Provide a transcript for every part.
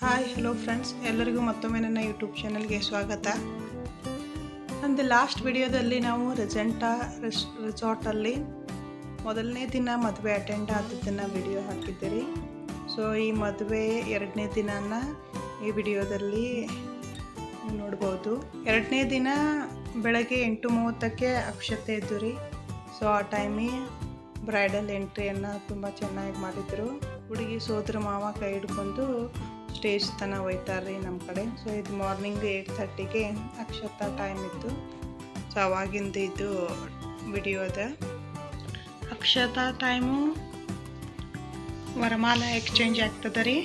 Hi hello friends, ಎಲ್ಲರಿಗೂ ಮತ್ತೊಮ್ಮೆ ನನ್ನ ಯೂಟ್ಯೂಬ್ ಚಾನಲ್ಗೆ ಸ್ವಾಗತ. ನಂದು ಲಾಸ್ಟ್ ವಿಡಿಯೋದಲ್ಲಿ ನಾವು ರೆಸಾರ್ಟಲ್ಲಿ ಮೊದಲನೇ ದಿನ ಮದುವೆ ಅಟೆಂಡ್ ಆದದ್ದನ್ನು ವಿಡಿಯೋ ಹಾಕಿದ್ದೀರಿ. ಸೊ ಈ ಮದುವೆ ಎರಡನೇ ದಿನನ ಈ ವಿಡಿಯೋದಲ್ಲಿ ನೋಡ್ಬೋದು. ಎರಡನೇ ದಿನ ಬೆಳಗ್ಗೆ 8:30ಕ್ಕೆ ಅಕ್ಷತೆ ಇದ್ದು ರೀ. ಸೊ ಆ ಟೈಮಿಗೆ ಬ್ರೈಡಲ್ ಎಂಟ್ರಿಯನ್ನು ತುಂಬ ಚೆನ್ನಾಗಿ ಮಾಡಿದರು. ಹುಡುಗಿ ಸೋದರ ಮಾವ ಕೈ ಹಿಡ್ಕೊಂಡು ಸ್ಟೇಜ್ ತನಕ ಒಯ್ತಾರೆ ನಮ್ಮ ಕಡೆ. ಸೊ ಇದು ಮಾರ್ನಿಂಗ್ 8:30ಗೆ ಅಕ್ಷತಾ ಟೈಮ್ ಇತ್ತು. ಸೊ ಅವಾಗಿಂದ ಇದು ವಿಡಿಯೋ ಅದ. ಅಕ್ಷತಾ ಟೈಮು ವರಮಾಲ ಎಕ್ಸ್ಚೇಂಜ್ ಆಗ್ತದೆ ರೀ.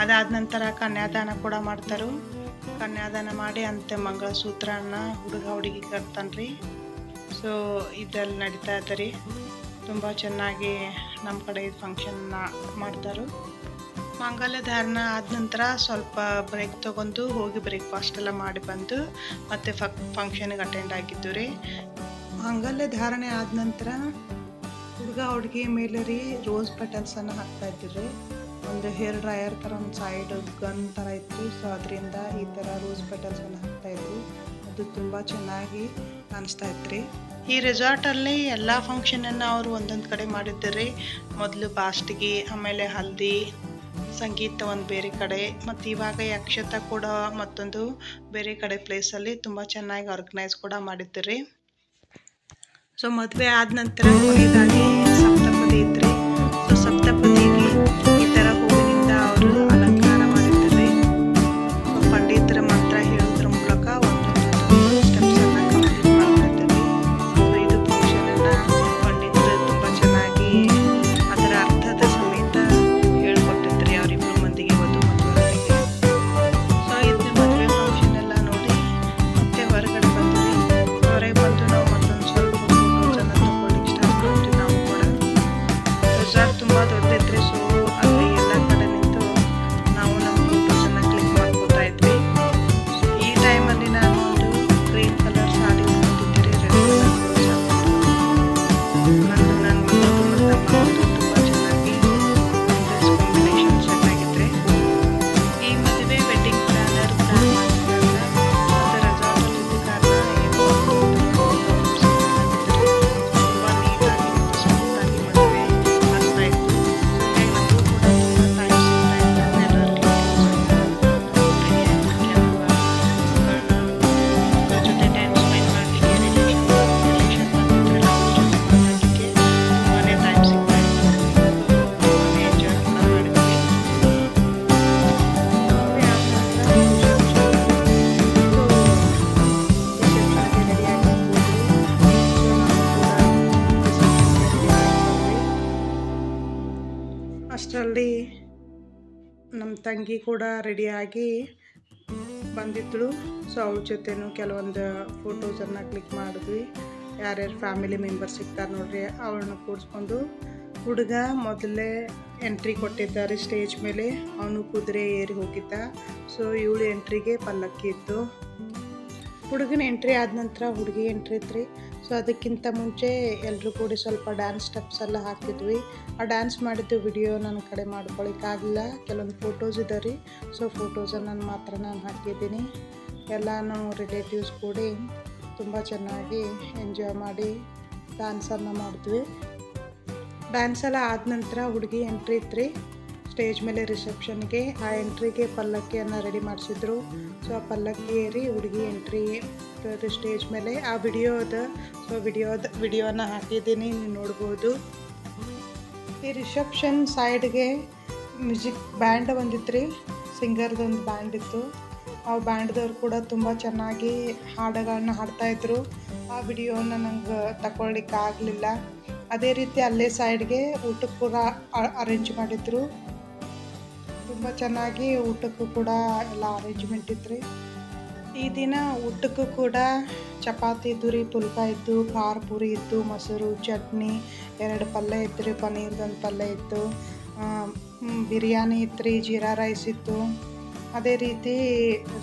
ಅದಾದ ನಂತರ ಕನ್ಯಾದಾನ ಕೂಡ ಮಾಡ್ತಾರೆ. ಕನ್ಯಾದಾನ ಮಾಡಿ ಅಂತೆ ಮಂಗಳಸೂತ್ರನ ಹುಡುಗಿ ಕಟ್ತಾನೆ ರೀ. ಸೊ ಇದರಲ್ಲಿ ನಡೀತಾ ಇದೆ ರೀ. ತುಂಬ ಚೆನ್ನಾಗಿ ನಮ್ಮ ಕಡೆ ಫಂಕ್ಷನ್ನ ಮಾಡ್ತಾರೆ. ಮಾಂಗಲ್ಯ ಧಾರಣ ಆದ ನಂತರ ಸ್ವಲ್ಪ ಬ್ರೇಕ್ ತೊಗೊಂಡು ಹೋಗಿ ಬ್ರೇಕ್ಫಾಸ್ಟ್ ಎಲ್ಲ ಮಾಡಿ ಬಂದು ಮತ್ತೆ ಫಂಕ್ಷನ್ಗೆ ಅಟೆಂಡ್ ಆಗಿದ್ದು ರೀ. ಮಾಂಗಲ್ಯ ಧಾರಣೆ ಆದ ನಂತರ ಹುಡುಗಿ ಮೇಲೆ ರೀ ರೋಸ್ ಪೆಟಲ್ಸನ್ನು ಹಾಕ್ತಾ ಇದ್ದಿರಿ. ಒಂದು ಹೇರ್ ಡ್ರೈಯರ್ ಥರ ಒಂದು ಸೈಡ್ ಗನ್ ಥರ ಇತ್ತು. ಸೊ ಅದರಿಂದ ಈ ಥರ ರೋಸ್ ಪೆಟಲ್ಸನ್ನು ಹಾಕ್ತಾಯಿದ್ರು. ಅದು ತುಂಬ ಚೆನ್ನಾಗಿ ಕಾಣಿಸ್ತಾ ಇತ್ತು. ಈ ರೆಸಾರ್ಟಲ್ಲಿ ಎಲ್ಲ ಫಂಕ್ಷನನ್ನು ಅವರು ಒಂದೊಂದು ಕಡೆ ಮಾಡಿದ್ದಾರೆ. ಮೊದಲು ಬಾಸ್ಟಿಗೆ, ಆಮೇಲೆ ಹಲ್ದಿ, ಸಂಗೀತ ಒಂದು ಬೇರೆ ಕಡೆ, ಮತ್ತು ಇವಾಗ ಅಕ್ಷತಾ ಕೂಡ ಮತ್ತೊಂದು ಬೇರೆ ಕಡೆ ಪ್ಲೇಸಲ್ಲಿ ತುಂಬ ಚೆನ್ನಾಗಿ ಆರ್ಗನೈಸ್ ಕೂಡ ಮಾಡಿದ್ದಾರೆ. ಸೊ ಮದುವೆ ಆದ ನಂತರ ಕೊನೆಯದಾಗಿ ಸಪ್ತಪದಿ ಇದ್ರಿ. ಸೊ ಸಪ್ತಪದಿಗೆ ಈ ಥರ ಹೂವಿನಿಂದ ಅವರು ಅಲಂಕಾರ ಮಾಡಿದ್ದಾರೆ. ಪಂಡಿತರ ಮಂತ್ರ ಹೇಳೋದ್ರ ಮೂಲಕ ಒಂದೊಂದು ಸ್ಟೆಪ್ಸನ್ನು ಕಂಪ್ಲೀಟ್ ಮಾಡ್ತಾ ಇದ್ದಾರೆ. ಸೊ ಇದು ಫಂಕ್ಷನನ್ನು ಪಂಡಿತರು ತುಂಬ ಚೆನ್ನಾಗಿ ಅದರ ಅರ್ಥದ ಸಮೇತ ಹೇಳ್ಕೊಟ್ಟಿದ್ರಿ ಅವರಿಬ್ಬರು ಮಂದಿಗೆ, ವಧು ಮತ್ತು ವರನಿಗೆ. ಸೊ ಇದು ಮದುವೆ ಫಂಕ್ಷನ್ ಎಲ್ಲ ನೋಡಿ ಮತ್ತೆ ಹೊರಗಡೆ ಬಂದ್ರಿ. ಹೊರಗೆ ಬಂದು ನಾವು ಮತ್ತೊಂದು ಸ್ವಲ್ಪ ಫೋಟೋಸನ್ನು ತಗೊಳ್ಳಿಕ್ಕೆ ಸ್ಟಾರ್ಟ್ ಮಾಡ್ತೀವಿ. ನಾವು ಕೂಡ ರೆಸಾರ್ಟ್ ತುಂಬ ದೊಡ್ಡದಿದ್ರಿ. ಸೊ ಅಲ್ಲಿ ಎಲ್ಲ ಕಡೆ ನಿಂತು ನಾವು ನಮ್ಮ ಫೋಟೋಸನ್ನು ಕ್ಲಿಕ್ ಮಾಡ್ಕೋತಾ ಇದ್ವಿ. ಈ ಟೈಮಲ್ಲಿ ನಾನು ಒಂದು ಗ್ರೀನ್ ಕಲರ್ ಸಾರಿ ಉಟ್ಕೊಂಡಿದ್ದೀರಿ. ರೆಡ್ ಕಲರ್ ಬ್ಲೌಸ್ ಹಾಕ್ಕೊಂಡು ನನ್ನ ಮಗಳು ಮತ್ತು ತುಂಬ ಚೆನ್ನಾಗಿ ಡ್ರೆಸ್ ಕಾಂಬಿನೇಷನ್ ಚೆನ್ನಾಗಿದ್ರೆ. ಈ ಮದುವೆ ವೆಡ್ಡಿಂಗ್ ಪ್ಲಾನರ್ ಪ್ಲಾನ್ ಮಾಡಿದಾಗ ಮತ್ತು ರೆಸಾರ್ಟಲ್ಲಿ ಇದ್ದ ಕಾರಣ ತುಂಬ ನೀಟಾಗಿ ಮತ್ತು ಸ್ಮೂತಾಗಿ ಮದುವೆ ಆಗ್ತಾ ಇತ್ತು. ನನಗೂ ಕೂಡ ತುಂಬ ಟೈಮ್ ಸಿಗ್ತಾ ಇತ್ತು. ಎಲ್ಲ ಮಕ್ಕಳ ಜೊತೆ ಟೈಮ್ ಸ್ಪೆಂಡ್ ಮಾಡಲಿಕ್ಕೆ, ರಿಲೇಷನ್ ಬಂದಿದ್ರಲ್ಲ ಅವ್ರ ಜೊತೆ ಮಾತಾಡಲಿಕ್ಕೆ ತುಂಬಾ ಟೈಮ್ ಸಿಗ್ತಾ ಇತ್ತು. ತುಂಬಾ ಎಂಜಾಯ್ ಕೂಡ ಮಾಡಿದ್ವಿ. ಮದುವೆ ಆದ ನಂತರ ರಿಸೆಪ್ಷನ್ಗೆ ರೆಡಿಯಾಗಿ ಹೋದ್ವಿ. ಸೊ ನಾವು ಕೂಡ ರಿಸೆಪ್ಷನ್ಗೆ ರೆಡಿ ಆಗಿದ್ವಿ. ಅಷ್ಟರಲ್ಲಿ ನಮ್ಮ ತಂಗಿ ಕೂಡ ರೆಡಿಯಾಗಿ ಬಂದಿದ್ದಳು. ಸೊ ಅವಳ ಜೊತೆನೂ ಕೆಲವೊಂದು ಫೋಟೋಸನ್ನು ಕ್ಲಿಕ್ ಮಾಡಿದ್ವಿ. ಯಾರ್ಯಾರು ಫ್ಯಾಮಿಲಿ ಮೆಂಬರ್ಸ್ ಸಿಗ್ತಾರೆ ನೋಡ್ರಿ, ಅವಳನ್ನ ಕೂಡಿಸ್ಕೊಂಡು ಹುಡುಗ ಮೊದಲೇ ಎಂಟ್ರಿ ಕೊಟ್ಟಿದ್ದಾರೆ ಸ್ಟೇಜ್ ಮೇಲೆ. ಅವನು ಕುದುರೆ ಏರಿ ಹೋಗಿದ್ದ. ಸೊ ಇವಳು ಎಂಟ್ರಿಗೆ ಪಲ್ಲಕ್ಕಿ ಇತ್ತು. ಹುಡುಗನ ಎಂಟ್ರಿ ಆದ ನಂತರ ಹುಡುಗಿ ಎಂಟ್ರಿ ಇತ್ತು ರೀ. ಸೊ ಅದಕ್ಕಿಂತ ಮುಂಚೆ ಎಲ್ಲರೂ ಕೂಡಿ ಸ್ವಲ್ಪ ಡ್ಯಾನ್ಸ್ ಸ್ಟೆಪ್ಸ್ ಎಲ್ಲ ಹಾಕಿದ್ವಿ. ಆ ಡ್ಯಾನ್ಸ್ ಮಾಡಿದ್ದು ವಿಡಿಯೋ ನನ್ನ ಕಡೆ ಮಾಡ್ಕೊಳಿಕ್ಕಾಗಲಿಲ್ಲ. ಕೆಲವೊಂದು ಫೋಟೋಸ್ ಇದೆ ರೀ. ಸೊ ಫೋಟೋಸನ್ನು ಮಾತ್ರ ನಾನು ಹಾಕಿದ್ದೀನಿ. ಎಲ್ಲ ನಾವು ರಿಲೇಟಿವ್ಸ್ ಕೂಡಿ ತುಂಬ ಚೆನ್ನಾಗಿ ಎಂಜಾಯ್ ಮಾಡಿ ಡ್ಯಾನ್ಸನ್ನು ಮಾಡಿದ್ವಿ. ಡ್ಯಾನ್ಸ್ ಎಲ್ಲ ಆದ ನಂತರ ಹುಡುಗಿ ಎಂಟ್ರಿ ಇತ್ತು ರೀ ಸ್ಟೇಜ್ ಮೇಲೆ ರಿಸೆಪ್ಷನ್ಗೆ. ಆ ಎಂಟ್ರಿಗೆ ಪಲ್ಲಕ್ಕಿಯನ್ನು ರೆಡಿ ಮಾಡಿಸಿದ್ರು. ಸೊ ಆ ಪಲ್ಲಕ್ಕಿ ಏರಿ ಹುಡುಗಿ ಎಂಟ್ರಿ ಸ್ಟೇಜ್ ಮೇಲೆ. ಆ ವಿಡಿಯೋ ಅದ. ಸೊ ವಿಡಿಯೋನ ಹಾಕಿದ್ದೀನಿ, ನೀವು ನೋಡ್ಬೋದು. ಈ ರಿಸೆಪ್ಷನ್ ಸೈಡ್ಗೆ ಮ್ಯೂಸಿಕ್ ಬ್ಯಾಂಡ್ ಬಂದಿತ್ತು ರೀ. ಸಿಂಗರ್ದೊಂದು ಬ್ಯಾಂಡ್ ಇತ್ತು. ಆ ಬ್ಯಾಂಡ್ದವ್ರು ಕೂಡ ತುಂಬ ಚೆನ್ನಾಗಿ ಹಾಡುಗಳನ್ನ ಹಾಡ್ತಾಯಿದ್ರು. ಆ ವಿಡಿಯೋನ ನಂಗೆ ತಗೊಳ್ಳಿಕ್ಕೆ ಆಗಲಿಲ್ಲ. ಅದೇ ರೀತಿ ಅಲ್ಲೇ ಸೈಡ್ಗೆ ಊಟಕ್ಕೆ ಕೂಡ ಅರೇಂಜ್ ಮಾಡಿದ್ರು. ತುಂಬ ಚೆನ್ನಾಗಿ ಊಟಕ್ಕೂ ಕೂಡ ಎಲ್ಲ ಅರೇಂಜ್ಮೆಂಟ್ ಇತ್ತು ರೀ. ಈ ದಿನ ಊಟಕ್ಕೂ ಕೂಡ ಚಪಾತಿ ಇದ್ದು ರೀ, ಪುಲ್ಕ ಇತ್ತು, ಖಾರ ಪೂರಿ ಇತ್ತು, ಮೊಸರು, ಚಟ್ನಿ, 2 ಪಲ್ಯ ಇತ್ತು ರೀ, ಪನ್ನೀರ್ದೊಂದು ಪಲ್ಯ ಇತ್ತು, ಬಿರಿಯಾನಿ ಇತ್ತು ರೀ, ಜೀರಾ ರೈಸ್ ಇತ್ತು. ಅದೇ ರೀತಿ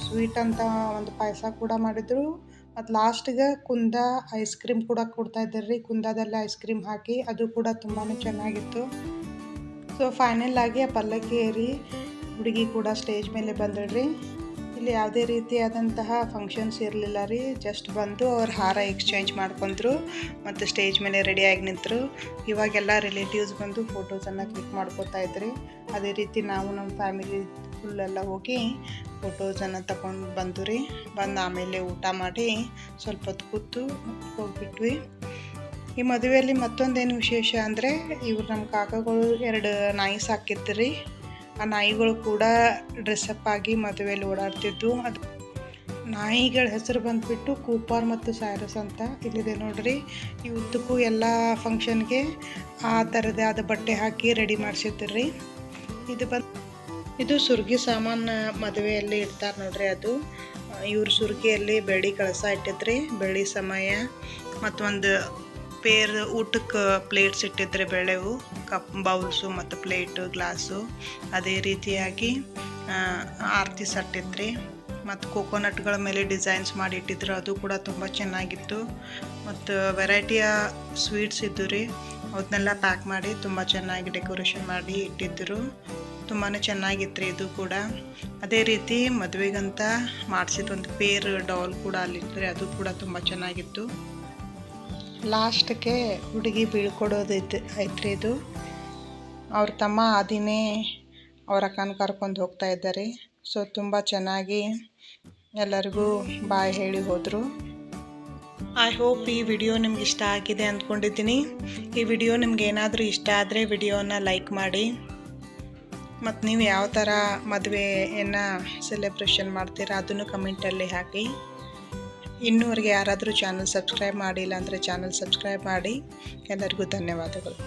ಸ್ವೀಟ್ ಅಂತ ಒಂದು ಪಾಯಸ ಕೂಡ ಮಾಡಿದರು. ಮತ್ತು ಲಾಸ್ಟಿಗೆ ಕುಂದ ಐಸ್ ಕ್ರೀಮ್ ಕೂಡ ಕೊಡ್ತಾಯಿದ್ದಾರೆ ರೀ. ಕುಂದದಲ್ಲಿ ಐಸ್ ಕ್ರೀಮ್ ಹಾಕಿ ಅದು ಕೂಡ ತುಂಬಾ ಚೆನ್ನಾಗಿತ್ತು. ಸೊ ಫೈನಲ್ ಆಗಿ ಆ ಪಲ್ಲಕ್ಕಿ ಏರಿ ಹುಡುಗಿ ಕೂಡ ಸ್ಟೇಜ್ ಮೇಲೆ ಬಂದಳ್ರಿ. ಇಲ್ಲಿ ಯಾವುದೇ ರೀತಿಯಾದಂತಹ ಫಂಕ್ಷನ್ಸ್ ಇರಲಿಲ್ಲ ರೀ. ಜಸ್ಟ್ ಬಂದು ಅವ್ರ ಹಾರ ಎಕ್ಸ್ಚೇಂಜ್ ಮಾಡ್ಕೊಂಡ್ರು ಮತ್ತು ಸ್ಟೇಜ್ ಮೇಲೆ ರೆಡಿಯಾಗಿ ನಿಂತರು. ಇವಾಗೆಲ್ಲ ರಿಲೇಟಿವ್ಸ್ ಬಂದು ಫೋಟೋಸನ್ನು ಕ್ಲಿಕ್ ಮಾಡ್ಕೋತಾ ಇದ್ರಿ. ಅದೇ ರೀತಿ ನಾವು ನಮ್ಮ ಫ್ಯಾಮಿಲಿ ಫುಲ್ಲೆಲ್ಲ ಹೋಗಿ ಫೋಟೋಸನ್ನು ತಗೊಂಡು ಬಂದು ರೀ. ಬಂದು ಆಮೇಲೆ ಊಟ ಮಾಡಿ ಸ್ವಲ್ಪ ಹೊತ್ತು ಕೂತು ಹೋಗ್ಬಿಟ್ವಿ. ಈ ಮದುವೆಯಲ್ಲಿ ಮತ್ತೊಂದೇನು ವಿಶೇಷ ಅಂದರೆ ಇವ್ರು ನಮ್ಮ ಕಾಕಗಳು 2 ನಾಯಿ ಸಾಕಿದ್ರು ರೀ. ಆ ನಾಯಿಗಳು ಕೂಡ ಡ್ರೆಸ್ಅಪ್ ಆಗಿ ಮದುವೆಯಲ್ಲಿ ಓಡಾಡ್ತಿದ್ವು. ಅದು ನಾಯಿಗಳ ಹೆಸರು ಬಂದುಬಿಟ್ಟು ಕೂಪರ್ ಮತ್ತು ಸೈರಸ್ ಅಂತ. ಇಲ್ಲಿದೆ ನೋಡ್ರಿ. ಈ ಉದ್ದಕ್ಕೂ ಎಲ್ಲ ಫಂಕ್ಷನ್ಗೆ ಆ ಥರದೇ ಆದ ಬಟ್ಟೆ ಹಾಕಿ ರೆಡಿ ಮಾಡಿಸಿದ್ರಿ. ಇದು ಸುರ್ಗಿ ಸಾಮಾನು ಮದುವೆಯಲ್ಲಿ ಇಡ್ತಾರೆ ನೋಡ್ರಿ. ಅದು ಇವ್ರ ಸುರ್ಗಿಯಲ್ಲಿ ಬೆಳ್ಳಿ ಕಳಸ ಇಟ್ಟಿದ್ರಿ, ಬೆಳ್ಳಿ ಸಮಯ ಮತ್ತೊಂದು ಪೇರ್ ಊಟಕ್ಕೆ ಪ್ಲೇಟ್ಸ್ ಇಟ್ಟಿದ್ರೆ ಬೆಳೆವು, ಬೌಲ್ಸು ಮತ್ತು ಪ್ಲೇಟು ಗ್ಲಾಸು. ಅದೇ ರೀತಿಯಾಗಿ ಆರತಿ ಸಟ್ಟಿದ್ರಿ ಮತ್ತು ಕೋಕೋನಟ್ಗಳ ಮೇಲೆ ಡಿಸೈನ್ಸ್ ಮಾಡಿ ಇಟ್ಟಿದ್ರು. ಅದು ಕೂಡ ತುಂಬ ಚೆನ್ನಾಗಿತ್ತು. ಮತ್ತು ವೆರೈಟಿಯ ಸ್ವೀಟ್ಸ್ ಇದ್ದು ರೀ. ಅವನ್ನೆಲ್ಲ ಪ್ಯಾಕ್ ಮಾಡಿ ತುಂಬ ಚೆನ್ನಾಗಿ ಡೆಕೋರೇಷನ್ ಮಾಡಿ ಇಟ್ಟಿದ್ದರು. ತುಂಬಾ ಚೆನ್ನಾಗಿತ್ತು ರೀ ಇದು ಕೂಡ. ಅದೇ ರೀತಿ ಮದುವೆಗಂತ ಮಾಡಿಸಿದೊಂದು ಪೇರ್ ಡಾಲ್ ಕೂಡ ಅಲ್ಲಿತ್ತು. ಅದು ಕೂಡ ತುಂಬ ಚೆನ್ನಾಗಿತ್ತು. ಲಾಸ್ಟ್ಗೆ ಹುಡುಗಿ ಬೀಳ್ಕೊಡೋದೈತೆ ಐತ್ರಿ. ಇದು ಅವ್ರ ತಮ್ಮ ಆದಿನೇ ಅವ್ರ ಅಕ್ಕನ ಕರ್ಕೊಂಡು ಹೋಗ್ತಾ ಇದ್ದಾರೆ. ಸೊ ತುಂಬ ಚೆನ್ನಾಗಿ ಎಲ್ಲರಿಗೂ ಬಾಯ್ ಹೇಳಿ ಹೋದರು. ಐ ಹೋಪ್ ಈ ವಿಡಿಯೋ ನಿಮ್ಗೆ ಇಷ್ಟ ಆಗಿದೆ ಅಂದ್ಕೊಂಡಿದ್ದೀನಿ. ಈ ವಿಡಿಯೋ ನಿಮ್ಗೆ ಏನಾದರೂ ಇಷ್ಟ ಆದರೆ ವಿಡಿಯೋನ ಲೈಕ್ ಮಾಡಿ. ಮತ್ತು ನೀವು ಯಾವ ಥರ ಮದುವೆಯನ್ನು ಸೆಲೆಬ್ರೇಷನ್ ಮಾಡ್ತೀರಾ ಅದನ್ನು ಕಮೆಂಟಲ್ಲಿ ಹಾಕಿ. ಇನ್ನೂವರೆಗೆ ಯಾರಾದರೂ ಚಾನಲ್ ಸಬ್ಸ್ಕ್ರೈಬ್ ಮಾಡಿಲ್ಲ ಅಂದರೆ ಚಾನಲ್ ಸಬ್ಸ್ಕ್ರೈಬ್ ಮಾಡಿ. ಎಲ್ಲರಿಗೂ ಧನ್ಯವಾದಗಳು.